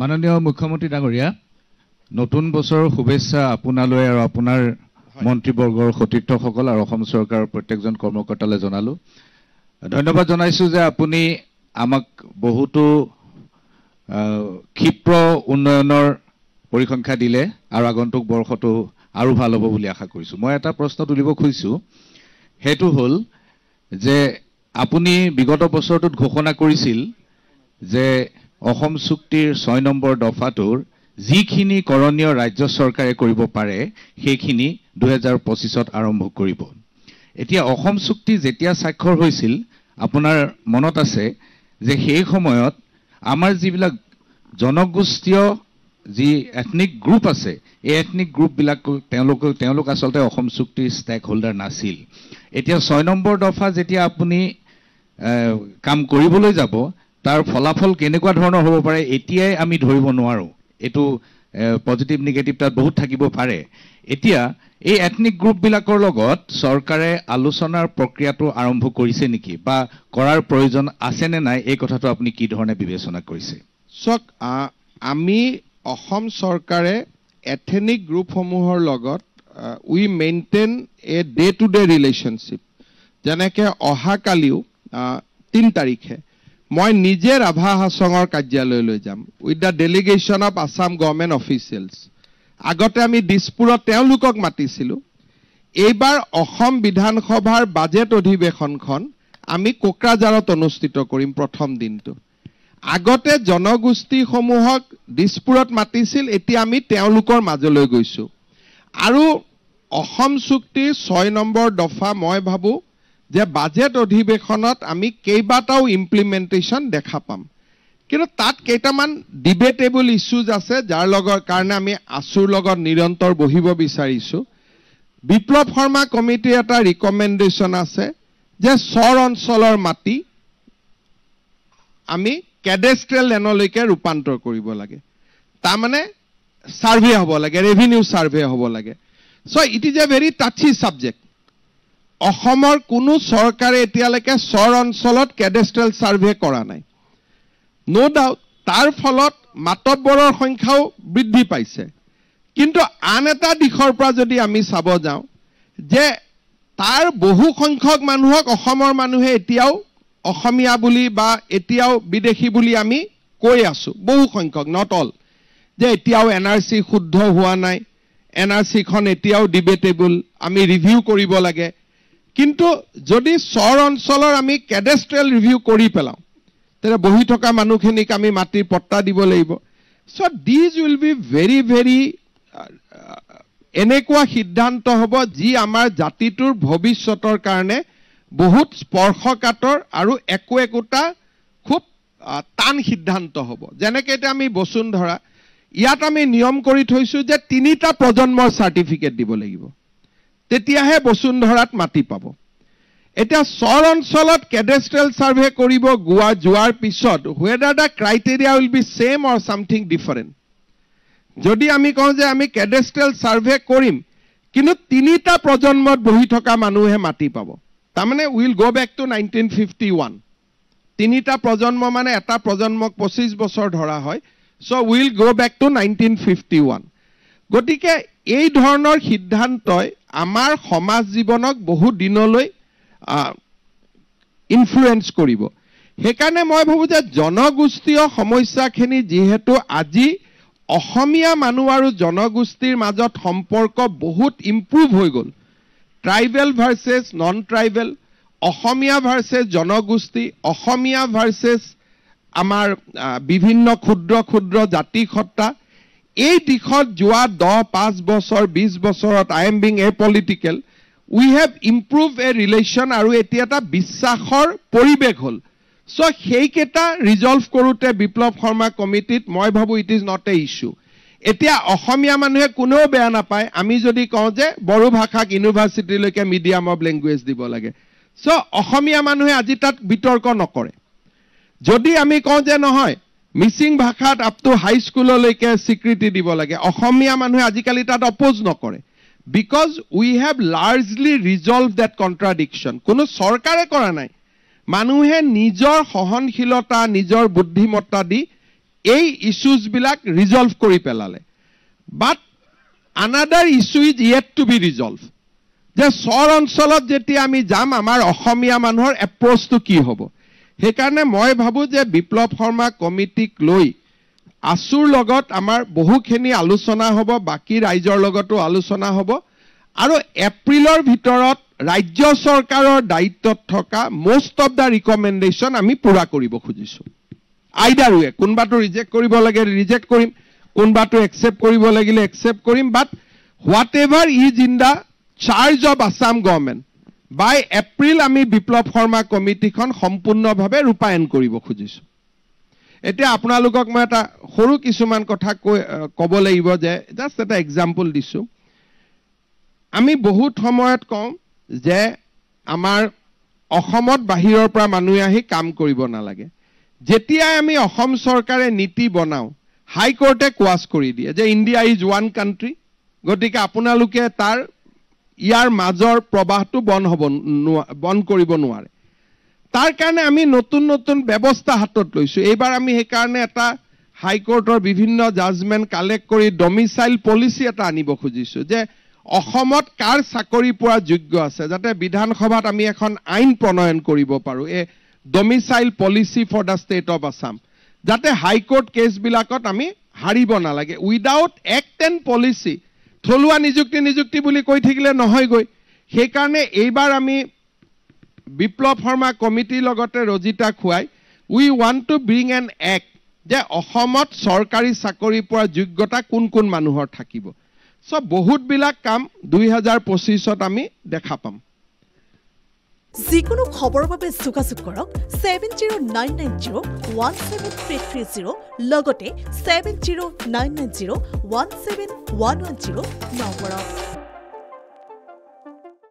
মাননীয় মুখ্যমন্ত্ৰী ডাঙৰীয়া, নতুন বছৰৰ শুভেচ্ছা আপোনালৈ আৰু আপোনাৰ মন্ত্ৰীবৰ্গৰ সতীৰ্থসকল আৰু অসম চৰকাৰৰ প্ৰত্যেকজন কৰ্মকৰ্তালৈ জনালোঁ। ধন্যবাদ জনাইছোঁ যে আপুনি আমাক বহুতো ক্ষিপ্ৰ উন্নয়নৰ পৰিসংখ্যা দিলে আৰু আগন্তুক বৰ্ষটো আৰু ভাল হ'ব বুলি আশা কৰিছোঁ। মই এটা প্ৰশ্ন তুলিব খুজিছোঁ, সেইটো হ'ল যে আপুনি বিগত বছৰটোত ঘোষণা কৰিছিল যে অসম চুক্তিৰ ৬ নম্বৰ দফাটোৰ যিখিনি কৰণীয় ৰাজ্য চৰকাৰে কৰিব পাৰে সেইখিনি ২০২৫ত আৰম্ভ কৰিব। এতিয়া অসম চুক্তি যেতিয়া স্বাক্ষৰ হৈছিল আপোনাৰ মনত আছে যে সেই সময়ত আমাৰ যিবিলাক জনগোষ্ঠীয় যি এথনিক গ্ৰুপ আছে, এই এথনিক গ্ৰুপবিলাক তেওঁলোক আচলতে অসম চুক্তিৰ ষ্টেক হোল্ডাৰ নাছিল। এতিয়া ৬ নম্বৰ দফা যেতিয়া আপুনি কাম কৰিবলৈ যাব, তাৰ ফলাফল কেনেকুৱা ধৰণৰ হ'ব পাৰে এতিয়াই আমি ধৰিব নোৱাৰোঁ। এইটো পজিটিভ নিগেটিভ তাত বহুত থাকিব পাৰে। এতিয়া এই এথনিক গ্ৰুপবিলাকৰ লগত চৰকাৰে আলোচনাৰ প্ৰক্ৰিয়াটো আৰম্ভ কৰিছে নেকি বা কৰাৰ প্ৰয়োজন আছেনে নাই, এই কথাটো আপুনি কি ধৰণে বিবেচনা কৰিছে? চাওক, আমি অসম চৰকাৰে এথনিক গ্ৰুপসমূহৰ লগত we maintain a day to day relationship. যেনেকৈ অহাকালিও ৩ তাৰিখে মই নিজে ৰাভা হাছঙৰ কাৰ্যালয়লৈ যাম with the delegation of Assam government officials. আগতে আমি দিছপুৰত তেওঁলোকক মাতিছিলোঁ। এইবাৰ অসম বিধানসভাৰ বাজেট অধিৱেশনখন আমি কোকৰাঝাৰত অনুষ্ঠিত কৰিম প্ৰথম দিনটো। আগতে জনগোষ্ঠীসমূহক দিছপুৰত মাতিছিল, এতিয়া আমি তেওঁলোকৰ মাজলৈ গৈছোঁ। আৰু অসম চুক্তিৰ ৬ নম্বৰ দফা মই ভাবোঁ যে বাজেট অধিৱেশনত আমি কেইবাটাও ইমপ্লিমেণ্টেশ্যন দেখা পাম। কিন্তু তাত কেইটামান ডিবেটেবল ইছ্যুজ আছে, যাৰ কাৰণে আমি আছুৰ লগত নিৰন্তৰ বহিব বিচাৰিছোঁ। বিপ্লৱ শৰ্মা কমিটিৰ এটা ৰিকমেণ্ডেশ্যন আছে যে চৰ অঞ্চলৰ মাটি আমি কেডেষ্ট্ৰিয়েল লেণ্ডলৈকে ৰূপান্তৰ কৰিব লাগে। তাৰমানে ছাৰ্ভে হ'ব লাগে, ৰেভিনিউ ছাৰ্ভে হ'ব লাগে। So' it is a very touchy subject. অসমৰ কোনো চৰকাৰে এতিয়ালৈকে চৰ অঞ্চলত কেডেষ্ট্ৰিয়েল ছাৰ্ভে কৰা নাই। ন' ডাউট তাৰ ফলত মাতব্বৰৰ সংখ্যাও বৃদ্ধি পাইছে। কিন্তু আন এটা দিশৰ পৰা যদি আমি চাব যাওঁ যে তাৰ বহু সংখ্যক মানুহক অসমৰ মানুহে এতিয়াও অসমীয়া বুলি বা এতিয়াও বিদেশী বুলি আমি কৈ আছোঁ, বহু সংখ্যক, নট অল, যে এতিয়াও NRC শুদ্ধ হোৱা নাই, NRCখন এতিয়াও ডিবেটেবল, আমি ৰিভিউ কৰিব লাগে। কিন্তু যদি চৰ অঞ্চলৰ আমি কেডেষ্ট্ৰিয়েল ৰিভিউ কৰি পেলাওঁ, তেতিয়া বহি থকা মানুহখিনিক আমি মাটিৰ পট্টা দিব লাগিব। So' these will be very very এনেকুৱা সিদ্ধান্ত হ'ব যি আমাৰ জাতিটোৰ ভৱিষ্যতৰ কাৰণে বহুত স্পৰ্শকাতৰ আৰু একোটা খুব টান সিদ্ধান্ত হ'ব। যেনেকৈ এতিয়া আমি বসুন্ধৰা, ইয়াত আমি নিয়ম কৰি থৈছোঁ যে 3টা প্ৰজন্মৰ চাৰ্টিফিকেট দিব লাগিব, তেতিয়াহে বসুন্ধৰাত মাটি পাব। এতিয়া চৰ অঞ্চলত কেডেষ্ট্ৰিয়েল ছাৰ্ভে কৰিব যোৱাৰ পিছত whether the criteria will be same or something different. যদি আমি কওঁ যে আমি কেডেষ্ট্ৰিয়েল ছাৰ্ভে কৰিম কিন্তু 3টা প্ৰজন্মত বহি থকা মানুহে মাটি পাব, তাৰমানে উইল গ' বেক টু 1951। 3টা প্ৰজন্ম মানে এটা প্ৰজন্মক 25 বছৰ ধৰা হয়। চ' উইল গ' বেক টু 1951। গতিকে এই ধৰণৰ সিদ্ধান্তই আমাৰ সমাজ জীৱনক বহু দিনলৈ ইনফ্লুৱেঞ্চ কৰিব। সেইকাৰণে মই ভাবোঁ যে জনগোষ্ঠীয় সমস্যাখিনি যিহেতু আজি অসমীয়া মানুহ আৰু জনগোষ্ঠীৰ মাজত সম্পৰ্ক বহুত ইম্প্ৰুভ হৈ গ'ল, ট্ৰাইবেল ভাৰ্চেছ নন ট্ৰাইবেল, অসমীয়া ভাৰ্চেছ জনগোষ্ঠী, অসমীয়া ভাৰ্চেছ আমাৰ বিভিন্ন ক্ষুদ্ৰ ক্ষুদ্ৰ জাতি সত্তা, এই দিশত যোৱা 10-5 বছৰ 20 বছৰত I am being a political we have improve A relation আৰু এতিয়া এটা বিশ্বাসৰ পৰিৱেশ হ'ল। চ' সেইকেইটা ৰিজলভ কৰোঁতে বিপ্লৱ শৰ্মা কমিটিত মই ভাবোঁ it is not a issue. এতিয়া অসমীয়া মানুহে কোনেও বেয়া নাপায় আমি যদি কওঁ যে বড়ো ভাষাক ইউনিভাৰ্চিটিলৈকে মিডিয়াম অফ লেংগুৱেজ দিব লাগে। চ' অসমীয়া মানুহে আজি তাত বিতৰ্ক নকৰে। যদি আমি কওঁ যে নহয় মিচিং ভাষাত আপ টু হাইস্কুললৈকে স্বীকৃতি দিব লাগে, অসমীয়া মানুহে আজিকালি তাত অপ'জ নকৰে। Because we have largely resolved that contradiction. কোনো চৰকাৰে কৰা নাই, মানুহে নিজৰ সহনশীলতা নিজৰ বুদ্ধিমত্তা দি এই ইস্যুজবিলাক ৰিজলভ কৰি পেলালে বাট another issue is yet to be resolved যে চৰ অঞ্চলত যেতিয়া আমি যাম আমাৰ অসমীয়া মানুহৰ এপ্ৰ'চটো কি হ'ব সেইকাৰণে মই ভাবো যে বিপ্লৱ শৰ্মা কমিটিক লৈ আসুৰ লগত আমাৰ বহুখিনি আলোচনা হ'ব বাকি ৰাইজৰ লগতো আলোচনা হ'ব আৰু এপ্ৰিলৰ ভিতৰত ৰাজ্য চৰকাৰৰ দায়িত্বত থকা most of the recommendation আমি পুৰা কৰিব খুজিছো either way কোনবাটো ৰিজেক্ট কৰিব লাগে ৰিজেক্ট কৰিম কোনবাটো একসেপ্ট কৰিব লাগিলে একসেপ্ট কৰিম বাট whatever is in the charge of Assam government by April আমি বিপ্লৱ শৰ্মা কমিটিখন সম্পূৰ্ণভাৱে ৰূপায়ণ কৰিব খুজিছো এতিয়া আপোনালোকক মই এটা সৰু কিছুমান কথা ক'ব লাগিব যে জাস্ট এটা এক্সাম্পল দিছো আমি বহুত সময়ত কওঁ যে আমাৰ অসমত বাহিৰৰ পৰা মানুহ আহি কাম কৰিব নালাগে যেতিয়া আমি অসম চৰকাৰে নীতি বনাও হাই কোৰ্টে কোৱাছ কৰি দিয়ে যে ইণ্ডিয়া ইজ ওৱান কাণ্ট্ৰি গতিকে আপোনালোকে তাৰ ইয়াৰ মাজৰ প্ৰবাহটো বন্ধ কৰিব নোৱাৰে তাৰ কাৰণে আমি নতুন নতুন ব্যৱস্থা হাতত লৈছো এইবাৰ আমি সেই কাৰণে এটা হাই কোৰ্টৰ বিভিন্ন জাজমেন্ট কালেক্ট কৰি ডমিসাইল পলিচি এটা আনিব খুজিছো যে অসমত কাৰ চাকৰি পোৱা যোগ্য আছে যাতে বিধানসভাত আমি এখন আইন প্ৰণয়ন কৰিব পাৰো a domicile policy for the state of Assam যাতে হাই কোৰ্ট কেছবিলাকত আমি হাৰিব নালাগে উইদাউট এক্ট এণ্ড পলিচি থলুৱা নিযুক্তি বুলি কৈ থাকিলে নহয় গৈ সেই কাৰণে এইবাৰ আমি বিপ্লৱ শৰ্মা কমিটিৰ লগতে ৰজিতা খুৱাই we want to bring an act যে অসমত চৰকাৰী চাকৰি পোৱাৰ যোগ্যতা কোন কোন মানুহৰ থাকিব সব বহুত বিলাক কাম 2025ত আমি দেখা পাম যিকোনো খবৰৰ বাবে যোগাযোগ কৰক 7099017330 লগতে 7099017110 নম্বৰত